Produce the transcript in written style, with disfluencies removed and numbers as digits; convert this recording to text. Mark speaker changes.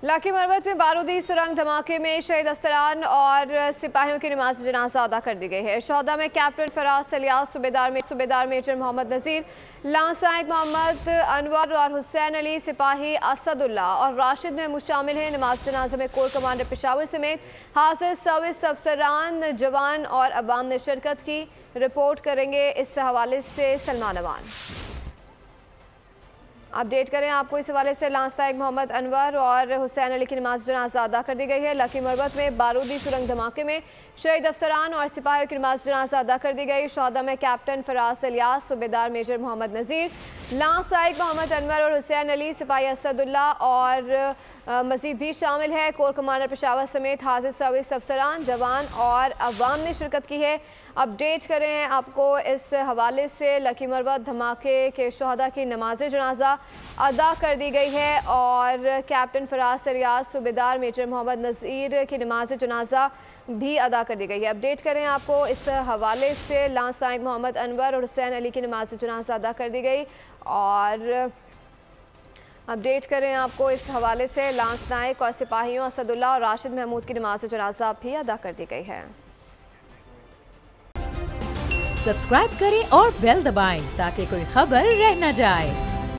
Speaker 1: Laki Marwat में बारूदी सुरंग धमाके में शहीद अफसरान और सिपाहियों की नमाज जनाजा अदा कर दी गई है। शोहदा में कैप्टन फराज सलियास, सूबेदार मेजर मोहम्मद नज़ीर, लांसाइक मोहम्मद अनवर और हुसैन अली, सिपाही असदुल्ला और राशिद महमूद शामिल हैं। नमाज जनाजा में कोर कमांडर पेशावर समेत हाजिर सर्विस अफसरान, जवान और अवाम ने शिरकत की। रिपोर्ट करेंगे इस हवाले से सलमान अमान। अपडेट करें आपको इस हवाले से। लांसाइक मोहम्मद अनवर और हुसैन अली की नमाज जनाजा अदा कर दी गई है। लकी मरवत में बारूदी सुरंग धमाके में शहीद अफसरान और सिपाहियों की नमाज जनाजा अदा कर दी गई। शोहदा में कैप्टन फराज सलियास, सूबेदार मेजर मोहम्मद नज़ीर, लांसाइक मोहम्मद अनवर और हुसैन अली, सिपाही असदुल्ला और मजीद भी शामिल है। कोर कमांडर पेशावर समेत हाजिर सर्विस अफसरान, जवान और अवाम ने शिरकत की है। अपडेट करें आपको इस हवाले से। लकी मरवत धमाके के शोहदा की नमाज जनाजा अदा कर दी गई है और कैप्टन फराज सलियास, सूबेदार मेजर मोहम्मद नज़ीर की नमाज जनाजा भी अदा कर दी गई है। अपडेट करें आपको इस हवाले से। लांसाइक मोहम्मद अनवर और हुसैन अली की नमाज जनाजा अदा कर दी गई और अपडेट करें आपको इस हवाले से। लांस नायक और सिपाहियों असदुल्ला और राशिद महमूद की नमाज जनाजा भी अदा कर दी गई है।
Speaker 2: सब्सक्राइब करें और बेल दबाएं ताकि कोई खबर रह न जाए।